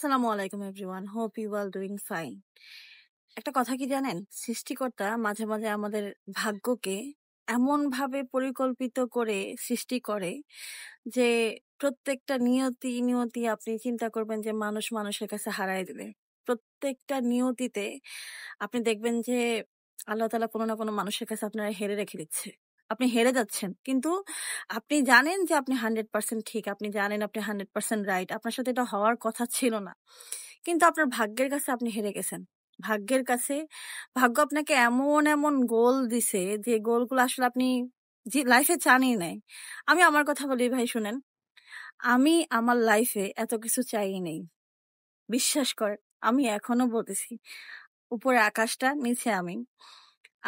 আসসালামু আলাইকুম everyone, hope you are doing fine. একটা কথা কি জানেন, সৃষ্টিকর্তা মাঝে মাঝে আমাদের ভাগ্যকে এমন ভাবে পরিকল্পিত করে সৃষ্টি করে যে প্রত্যেকটা নিয়তি নিয়তি আপনি চিন্তা করবেন যে মানুষ মানুষের কাছে হারায় দেবে। প্রত্যেকটা নিয়তিতে আপনি দেখবেন যে আল্লাহ তাআলা কোনো না কোনো মানুষের কাছে আপনারা হেরে রেখে দিচ্ছে। আপনি হেরে যাচ্ছেন, কিন্তু আপনি জানেন যে আপনি 100% ঠিক, আপনি জানেন আপনি 100% রাইট, আপনার সাথে এটা হওয়ার কথা ছিল না, কিন্তু আপনার ভাগ্যের কাছে আপনি হেরে গেছেন। ভাগ্যের কাছে ভাগ্য আপনাকে এমন এমন গোল দিছে যে গোলগুলো আসলে আপনি যে লাইফে চানই নাই। আমি আমার কথা বলি ভাই, শুনেন, আমি আমার লাইফে এত কিছু চাই নাই। বিশ্বাস করেন, আমি এখনো বলতেছি, উপরে আকাশটা, নিচে আমি।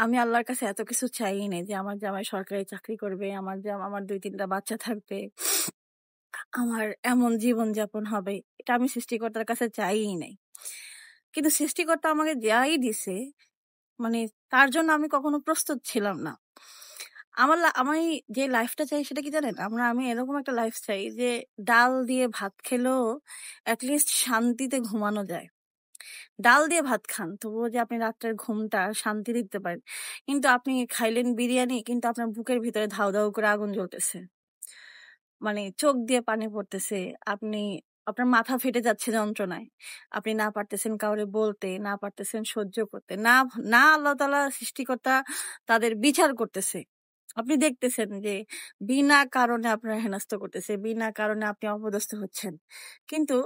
আমি আল্লাহর কাছে এত কিছু চাই নাই যে আমার জামাই সরকারি চাকরি করবে, আমার ২-৩টা বাচ্চা থাকবে, আমার এমন জীবনযাপন হবে। এটা আমি সৃষ্টিকর্তার কাছে চাইই নাই। কিন্তু সৃষ্টিকর্তা আমাকে যাই দিছে, মানে তার জন্য আমি কখনো প্রস্তুত ছিলাম না। আমি যে লাইফটা চাই সেটা কি জানেন? আমি এরকম একটা লাইফ চাই যে ডাল দিয়ে ভাত খেলেও এটলিস্ট শান্তিতে ঘুমানো যায়। ডাল দিয়ে ভাত খান, তবুও যে আপনি রাত্রের ঘুমটা শান্তি দিতে পারেন। কিন্তু আপনি খাইলেন বিরিয়ানি, কিন্তু আপনার বুকের ভিতরে ধাউ, ধাউ করে আগুন জ্বলতেছে। মানে চোখ দিয়ে পানি পড়তেছে। আপনি আপনার মাথা ফেটে যাচ্ছে যন্ত্রণায়। আপনি না পারতেছেন কাউরে বলতে, না পারতেছেন সহ্য করতে। না আল্লাহ তাআলা সৃষ্টিকর্তা তাদের বিচার করতেছে। আপনি দেখতেছেন যে বিনা কারণে আপনার হেনস্থা করতেছে, বিনা কারণে আপনি অপদস্থ হচ্ছেন। কিন্তু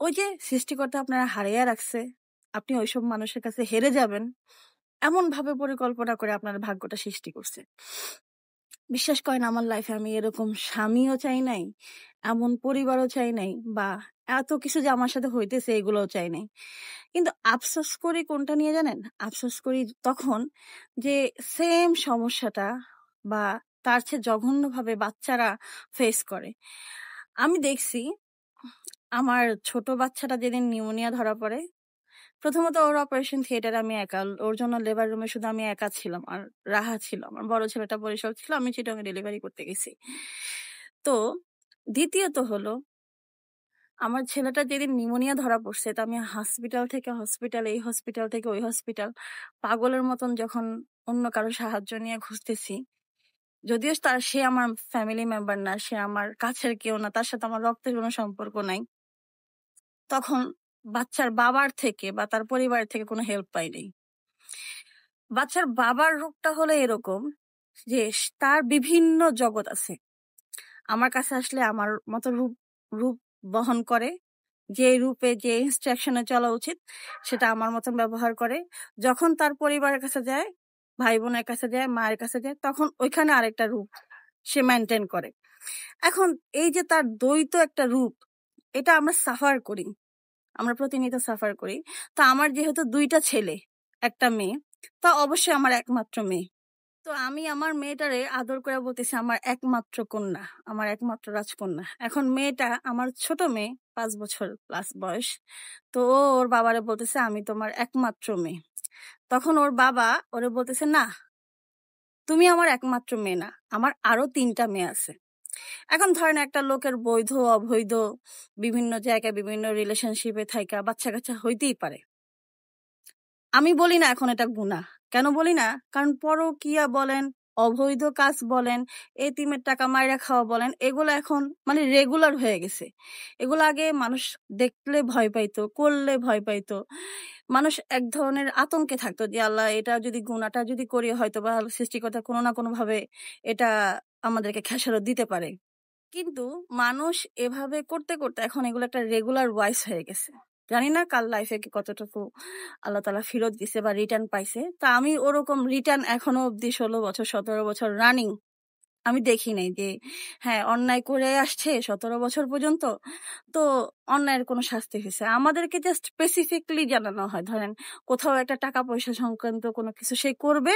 ওই যে সৃষ্টিকর্তা আপনারা হারিয়ে রাখছে, আপনি ওইসব মানুষের কাছে হেরে যাবেন, এমনভাবে পরিকল্পনা করে আপনার ভাগ্যটা সৃষ্টি করছে। বিশ্বাস করেন, আমার লাইফে আমি এরকম স্বামীও চাই নাই, এমন পরিবারও চাই নাই, বা এত কিছু যে আমার সাথে হইতেছে এগুলোও চাই নাই। কিন্তু আফসোস করি কোনটা নিয়ে জানেন? আফসোস করি তখন যে সেম সমস্যাটা বা তার চেয়ে জঘন্যভাবে বাচ্চারা ফেস করে। আমি দেখছি আমার ছোট বাচ্চাটা যেদিন নিউমোনিয়া ধরা পড়ে, প্রথমত ওর অপারেশন থিয়েটারে আমি একা, ওর জন্য লেবার রুমে শুধু আমি একা ছিলাম, আর রাহা ছিল, আমার বড় ছেলেটা বরিশাল ছিল, আমি চিটাগাং ডেলিভারি করতে গেছি। তো দ্বিতীয়ত হলো, আমার ছেলেটা যেদিন নিউমোনিয়া ধরা পড়ছে, তো আমি হসপিটাল থেকে হসপিটাল, এই হসপিটাল থেকে ওই হসপিটাল, পাগলের মতন যখন অন্য কারো সাহায্য নিয়ে খুঁজতেছি, যদিও সে আমার ফ্যামিলি মেম্বার না, সে আমার কাছের কেউ না, তার সাথে আমার রক্তের কোনো সম্পর্ক নাই, তখন বাচ্চার বাবার থেকে বা তার পরিবারের থেকে কোনো হেল্প পাই নাই। বাচ্চার বাবার রোগটা হলো এরকম যে তার বিভিন্ন জগৎ আছে। আমার কাছে আসলে আমার মতো রূপ রূপ বহন করে, যে রূপে যে ইনস্ট্রাকশনে চলা উচিত সেটা আমার মতন ব্যবহার করে। যখন তার পরিবারের কাছে যায়, ভাই বোনের কাছে যায়, মায়ের কাছে যায়, তখন ওইখানে আরেকটা রূপ সে মেনটেন করে। এখন এই যে তার দ্বৈত একটা রূপ, এটা আমরা সাফার করি, আমরা প্রতিনিয়ত সাফার করি। তো আমার যেহেতু 2টা ছেলে, একটা মেয়ে, তা অবশ্যই আমার একমাত্র মেয়ে। তো আমি আমার মেয়েটারে আদর করে বলতেছি আমার একমাত্র কন্যা, আমার একমাত্র রাজকন্যা। এখন মেয়েটা, আমার ছোট মেয়ে, 5 বছর প্লাস বয়স, তো ওর বাবারে বলতেছে আমি তোমার একমাত্র মেয়ে। তখন ওর বাবা ওরে বলতেছে, না, তুমি আমার একমাত্র মেয়ে না, আমার আরো 3টা মেয়ে আছে। এখন ধরেন একটা লোকের বৈধ অবৈধ বিভিন্ন জায়গায় বিভিন্ন রিলেশনশিপে থাইকা বাচ্চা কাচ্চা হইতেই পারে। আমি বলি না এখন এটা গুনাহ। কেন বলি না? কারণ পরকীয়া বলেন, অবৈধ কাজ বলেন, এতিমের টাকা মাইরা খাওয়া বলেন, এগুলো এখন মানে রেগুলার হয়ে গেছে। এগুলো আগে মানুষ দেখলে ভয় পাইতো, করলে ভয় পাইতো। মানুষ এক ধরনের আতঙ্কে থাকতো যে আল্লাহ, এটা যদি গুনাহটা যদি করি, হয়তোবা সৃষ্টিকর্তা কোনো না কোনোভাবে এটা আমাদেরকে খেসারত দিতে পারে। কিন্তু মানুষ এভাবে করতে করতে এখন এগুলো একটা রেগুলার ওয়াইস হয়ে গেছে। জানি না কার লাইফে কি কতটুকু আল্লাহ তাআলা ফেরত দিছে বা রিটার্ন পাইছে। তা আমি ওরকম রিটার্ন এখনো অব্দি 16 বছর 17 বছর রানিং আমি দেখি নাই যে হ্যাঁ, অন্যায় করে আসছে 17 বছর পর্যন্ত, তো অন্যায়ের কোনো শাস্তি হয়েছে। আমাদেরকে জাস্ট স্পেসিফিকলি জানানো হয়, ধরেন কোথাও একটা টাকা পয়সা সংক্রান্ত কোনো কিছু সে করবে,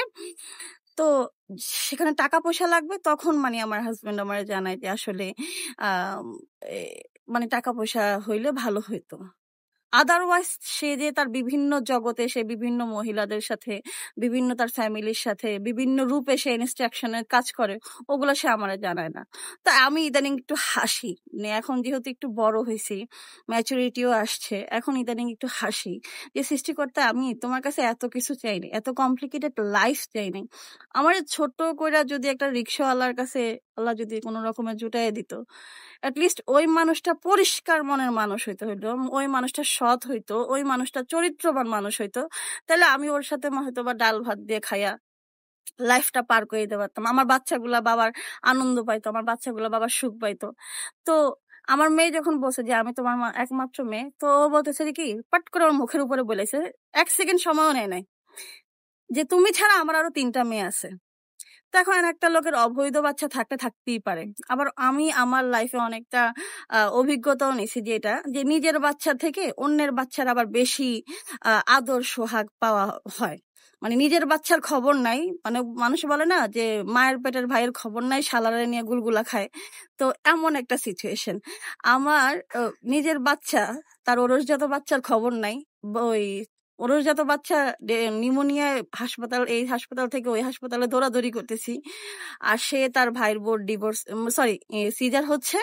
তো সেখানে টাকা পয়সা লাগবে, তখন মানে আমার হাজবেন্ড আমারে জানায় যে আসলে আম এ মানে টাকা পয়সা হইলে ভালো হইতো। আদারওয়াইজ সে যে তার বিভিন্ন জগতে সে বিভিন্ন মহিলাদের সাথে বিভিন্ন তার ফ্যামিলির সাথে বিভিন্ন রূপে সে ইনস্ট্রাকশনের কাজ করে, ওগুলো সে আমার জানায় না। তা আমি ইদানিং একটু হাসি, এখন যেহেতু একটু বড় হয়েছি, ম্যাচুরিটিও আসছে, এখন ইদানিং একটু হাসি যে সৃষ্টিকর্তা আমি তোমার কাছে এত কিছু চাইনি, এত কমপ্লিকেটেড লাইফ চাইনি। আমার ছোট করে যদি একটা রিক্সাওয়ালার কাছে আল্লাহ যদি কোনো রকমের জুটাই দিত, অ্যাটলিস্ট ওই মানুষটা পরিষ্কার মনের মানুষ হইতো, ওই মানুষটা সৎ হইতো, ওই মানুষটা চরিত্রবান মানুষ হইতো, তাহলে আমি ওর সাথে হয়তো বা ডাল ভাত দিয়ে খাইয়া লাইফটা পার করে দিতে পারতাম। আমার বাচ্চাগুলা বাবার আনন্দ পাইতো, আমার বাচ্চাগুলা বাবার সুখ পাইতো। তো আমার মেয়ে যখন বলছে যে আমি তোমার একমাত্র মেয়ে, তো ও বলতেছে কি পাট করে ওর মুখের উপরে বলেছে, 1 সেকেন্ড সময়ও নেয় নাই, যে তুমি ছাড়া আমার আরো 3টা মেয়ে আছে। তো এখন একটা লোকের অবৈধ বাচ্চা থাকতেই পারে। আবার আমি আমার লাইফে অনেকটা অভিজ্ঞতাও নিছি, যে এটা যে নিজের বাচ্চা থেকে অন্যের বাচ্চার আবার বেশি আদর সোহাগ পাওয়া হয়। মানে নিজের বাচ্চার খবর নাই, মানে মানুষ বলে না যে মায়ের পেটের ভাইয়ের খবর নাই, শালারে নিয়ে গুলগুলা খায়। তো এমন একটা সিচুয়েশন আমার। নিজের বাচ্চা, তার ওরসজাত বাচ্চার খবর নাই। ওই ওরসজাত বাচ্চা নিউমোনিয়ায় হাসপাতাল, এই হাসপাতাল থেকে ওই হাসপাতালে দৌড়াদৌড়ি করতেছি, আর সে তার ভাইয়ের বোর ডিভোর্স, সরি সিজার হচ্ছে,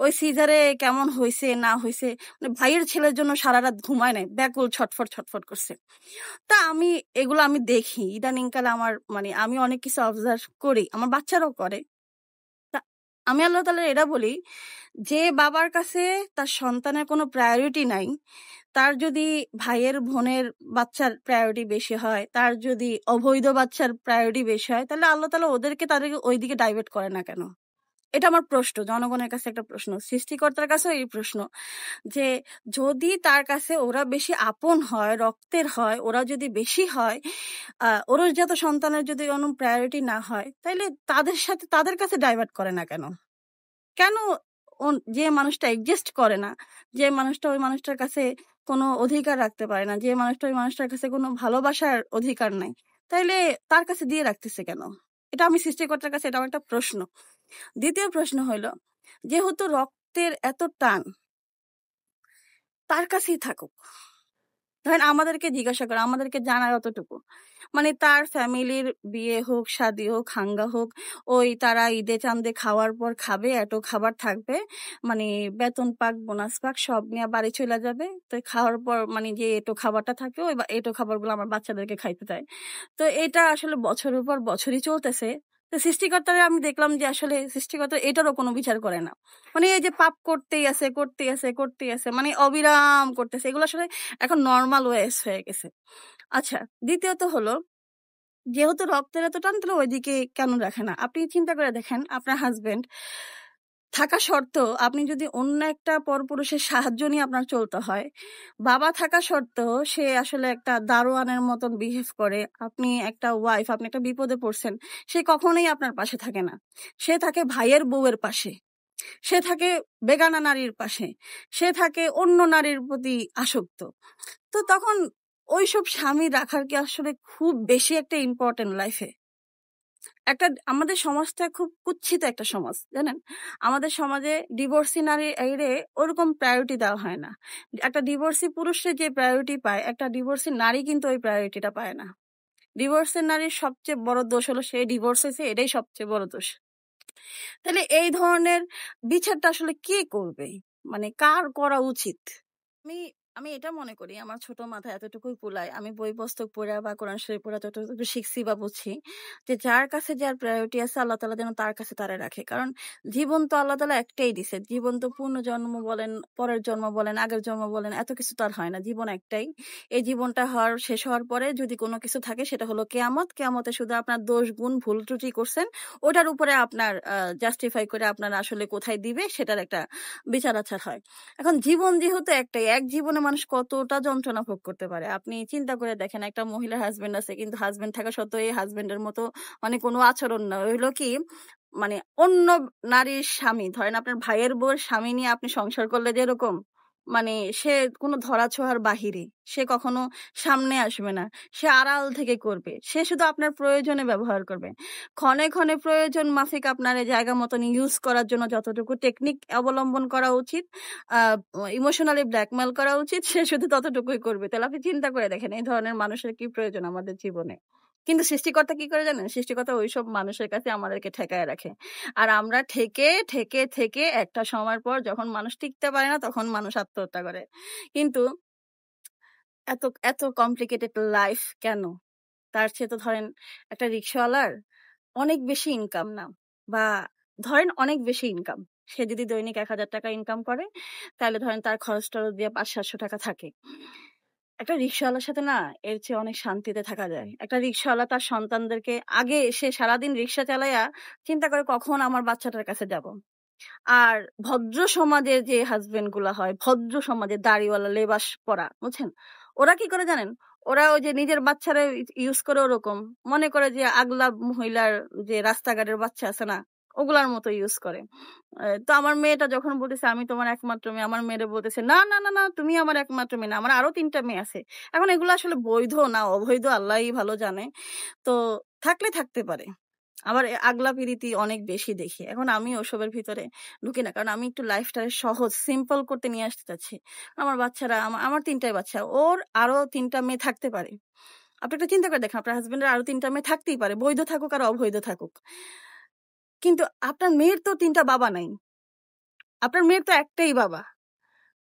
ওই সিজারে কেমন হয়েছে না হয়েছে, মানে ভাইয়ের ছেলের জন্য সারা রাত ঘুমায় নাই, ব্যাকুল ছটফট ছটফট করছে। তা আমি এগুলো আমি দেখি ইদানিং কালে, আমার মানে আমি অনেক কিছু অবজার্ভ করি, আমার বাচ্চারাও করে। তা আমি আল্লাহ তাআলা এটা বলি, যে বাবার কাছে তার সন্তানের কোনো প্রায়োরিটি নাই, তার যদি ভাইয়ের বোনের বাচ্চার প্রায়োরিটি বেশি হয়, তার যদি অবৈধ বাচ্চার প্রায়োরিটি বেশি হয়, তাহলে আল্লাহ তাআলা তাদেরকে ওইদিকে ডাইভার্ট করে না কেন? এটা আমার প্রশ্ন, জনগণের কাছে একটা প্রশ্ন, সৃষ্টিকর্তার কাছেও এই প্রশ্ন, যে যদি তার কাছে ওরা বেশি আপন হয়, রক্তের হয়, ওরা যদি বেশি হয়, ওরসজাত সন্তানের যদি কোনো প্রায়োরিটি না হয়, তাহলে তাদের কাছে ডাইভার্ট করে না কেন? কেন যে মানুষটা এক্সিস্ট করে না, যে মানুষটা ওই মানুষটার কাছে কোনো অধিকার রাখতে পারে না, যে মানুষটা ওই মানুষটার কাছে কোনো ভালোবাসার অধিকার নাই, তাইলে তার কাছে দিয়ে রাখতেছে কেন? এটা আমি সৃষ্টিকর্তার কাছে, এটা আমার একটা প্রশ্ন। দ্বিতীয় প্রশ্ন হইল, যেহেতু রক্তের এত টান, তার কাছেই থাকুক। ধরেন আমাদেরকে জিজ্ঞাসা করে, আমাদেরকে জানার অতটুকু, মানে তার ফ্যামিলির বিয়ে হোক, শাদী হোক, হাঙ্গা হোক, ওই তারা ঈদে চাঁদে খাওয়ার পর খাবে, এত খাবার থাকবে, মানে বেতন পাক বোনাস পাক সব নিয়ে বাড়ি চলে যাবে। তো খাওয়ার পর মানে যে এটো খাবারটা থাকে, ওই এটো খাবারগুলো আমার বাচ্চাদেরকে খাইতে দেয়। তো এটা আসলে বছরের পর বছরই চলতেছে। তো সৃষ্টিকর্তারা আমি দেখলাম যে আসলে সৃষ্টিকর্তা এটারও কোনো বিচার করে না, মানে এই যে পাপ করতেই আছে, মানে অবিরাম করতেছে, এগুলো আসলে এখন নর্মাল ওয়েস হয়ে গেছে। আচ্ছা, দ্বিতীয়ত হলো, যেহেতু রক্তের এত টান, তাহলে ওইদিকে কেন রাখে না? আপনি চিন্তা করে দেখেন, আপনার হাজবেন্ড থাকা সত্ত্বেও আপনি যদি অন্য একটা পরপুরুষের সাহায্য নিয়ে আপনার চলতে হয়, বাবা থাকা সত্ত্বেও সে আসলে একটা দারোয়ানের মতন বিহেভ করে, আপনি একটা ওয়াইফ, আপনি একটা বিপদে পড়ছেন, সে কখনোই আপনার পাশে থাকে না। সে থাকে ভাইয়ের বউয়ের পাশে, সে থাকে বেগানা নারীর পাশে, সে থাকে অন্য নারীর প্রতি আসক্ত। তো তখন ওইসব স্বামী রাখার কি আসলে খুব বেশি একটা ইম্পর্টেন্ট লাইফে? একটা আমাদের সমাজটা খুব কুৎসিত একটা সমাজ, জানেন? আমাদের সমাজে ডিভোর্সি নারী এরে ওরকম প্রায়োরিটি দেওয়া হয় না। একটা ডিভোর্সি পুরুষের যে প্রায়োরিটি পায়, একটা ডিভোর্সি নারী কিন্তু ওই প্রায়োরিটিটা পায় না। ডিভোর্সের নারীর সবচেয়ে বড় দোষ হলো সে ডিভোর্স হয়েছে, এটাই সবচেয়ে বড় দোষ। তাহলে এই ধরনের বিচারটা আসলে কে করবে? মানে কার করা উচিত? আমি আমি এটা মনে করি, আমার ছোট মাথায় এতটুকুই কুলায়, আমি বই পুস্তক পড়া বা কোরআন শরীফ পড়া যতটুকু শিখছি বা বুঝছি, যে যার কাছে যার প্রায়োরিটি আছে আল্লাহ তাআলা যেন তার কাছে তারে রাখে। কারণ জীবন তো আল্লাহ তাআলা একটাই দিছে, জীবন তো পুনর্জন্ম বলেন, পরের জন্ম বলেন, আগের জন্ম বলেন, এত কিছু তো আর হয় না, জীবন একটাই। এই জীবনটা শেষ হওয়ার পরে যদি কোনো কিছু থাকে, সেটা হলো কেয়ামত। কেয়ামতে শুধু আপনার দোষ গুণ ভুল ত্রুটি করছেন, ওটার উপরে আপনার জাস্টিফাই করে আপনার আসলে কোথায় দিবে সেটার একটা বিচার আচার হয়। এখন জীবন যেহেতু একটাই, এক জীবনে মানুষ কতটা যন্ত্রণা ভোগ করতে পারে আপনি চিন্তা করে দেখেন। একটা মহিলার হাজবেন্ড আছে, কিন্তু হাজবেন্ড থাকা সত্ত্বেও এই হাজবেন্ডের মতো মানে কোনো আচরণ না, হইলো কি মানে অন্য নারীর স্বামী, ধরেন আপনার ভাইয়ের বউর স্বামী নিয়ে আপনি সংসার করলে যেরকম মানে সে কোনো ধরাছোঁয়ার বাহিরে, সে কখনো সামনে আসবে না, সে আড়াল থেকে করবে, সে শুধু আপনার প্রয়োজনে ব্যবহার করবে। ক্ষণে ক্ষণে প্রয়োজন মাফিক আপনার এই জায়গা মতন ইউজ করার জন্য যতটুকু টেকনিক অবলম্বন করা উচিত, ইমোশনালি ব্ল্যাকমেল করা উচিত, সে শুধু ততটুকুই করবে। তাহলে আপনি চিন্তা করে দেখেন এই ধরনের মানুষের কি প্রয়োজন আমাদের জীবনে। কিন্তু সৃষ্টিকর্তা কি করে জানেন? সৃষ্টিকর্তা ওইসব মানুষের কাছে আমাদেরকে ঠেকায় রাখে। আর আমরা ঠেকে ঠেকে ঠেকে একটা সময়ের পর যখন মানুষ টিকতে পারে না তখন মানুষ আত্মহত্যা করে। কিন্তু এত এত কমপ্লিকেটেড লাইফ কেন? তার চেয়ে তো ধরেন একটা রিক্সাওয়ালার অনেক বেশি ইনকাম না, বা ধরেন অনেক বেশি ইনকাম, সে যদি দৈনিক ১,০০০ টাকা ইনকাম করে তাহলে ধরেন তার খরচ টরচ দিয়ে ৫০০-৭০০ টাকা থাকে। একটা রিক্সাওয়ালার সাথে না এর চেয়ে অনেক শান্তিতে থাকা যায়। একটা রিক্সাওয়ালা তার সন্তানদেরকে আগে সে সারাদিন রিক্সা চালাইয়া চিন্তা করে কখন আমার বাচ্চাটার কাছে যাব। আর ভদ্র সমাজের যে হাজবেন্ড গুলা হয়, ভদ্র সমাজের দাড়িওয়ালা লেবাস পরা, বুঝছেন? ওরা কি করে জানেন? ওরা ওই যে নিজের বাচ্চারা ইউজ করে ওরকম মনে করে যে আগলা মহিলার যে রাস্তাঘাটের বাচ্চা আছে না, ওগুলার মতো ইউজ করে। তো আমার মেয়েটা যখন বলতেছে আমি তোমার একমাত্র মেয়ে, আমার মেয়েরে বলতেছে না না না না তুমি আমার একমাত্র মেয়ে না, আমার আরো ৩টা মেয়ে আছে। এখন এগুলো আসলে বৈধ না অবৈধ আল্লাহই ভালো জানে। তো থাকলে থাকতে পারে। আবার আগলা পিরিতি অনেক বেশি দেখি। এখন আমি ওসবের ভিতরে ঢুকি না, কারণ আমি একটু লাইফটা সহজ সিম্পল করতে নিয়ে আসতে চাচ্ছি। আমার বাচ্চারা আমার ৩টাই বাচ্চা, ওর আরো ৩টা মেয়ে থাকতে পারে। আপনি একটা চিন্তা করে দেখেন, আপনার হাজবেন্ডের আরো ৩টা মেয়ে থাকতেই পারে, বৈধ থাকুক আর অবৈধ থাকুক। কিন্তু আপনার মেয়ের তো ৩টা বাবা নাই, আপনার মেয়ের তো একটাই বাবা।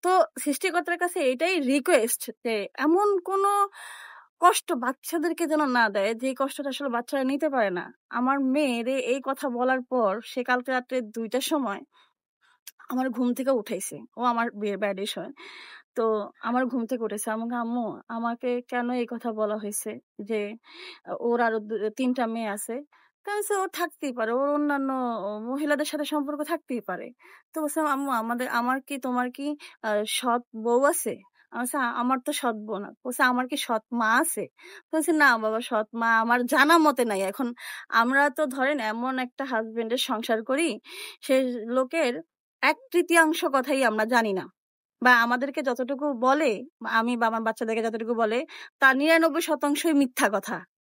তো সৃষ্টিকর্তার কাছে এটাই রিকোয়েস্ট যে এমন কোনো কষ্ট বাচ্চাদেরকে যেন না দেয় যে কষ্টটা আসলে বাচ্চারা নিতে পারে না। আমার মেয়ের এই কথা বলার পর সে কালকে রাত্রে ২টার সময় আমার ঘুম থেকে উঠাইছে। ও আমার বিয়ের ব্যাডিশ হয়। তো আমার ঘুম থেকে উঠেছে। আমাকে আম্মু আমাকে কেন এই কথা বলা হয়েছে যে ওর আরো ৩টা মেয়ে আছে। তো আমি বলছি, ওর থাকতেই পারে। ওর অন্যান্য মহিলাদের সাথে সম্পর্ক থাকতেই পারে। তো বলছিলাম আম্মু আমার কি তোমার কি সৎ বউ আছে? আমি বলছি আমার তো সৎ বউ না। বলছে আমার কি সৎ মা আছে? বলছি না বাবা, সৎ মা আমার জানা মতে নাই। এখন আমরা তো ধরেন এমন একটা হাজবেন্ডের সংসার করি, সে লোকের ১/৩ কথাই আমরা জানি না। বা আমাদেরকে যতটুকু বলে, আমি বা আমার বাচ্চাদেরকে যতটুকু বলে তার ৯৯% মিথ্যা কথা।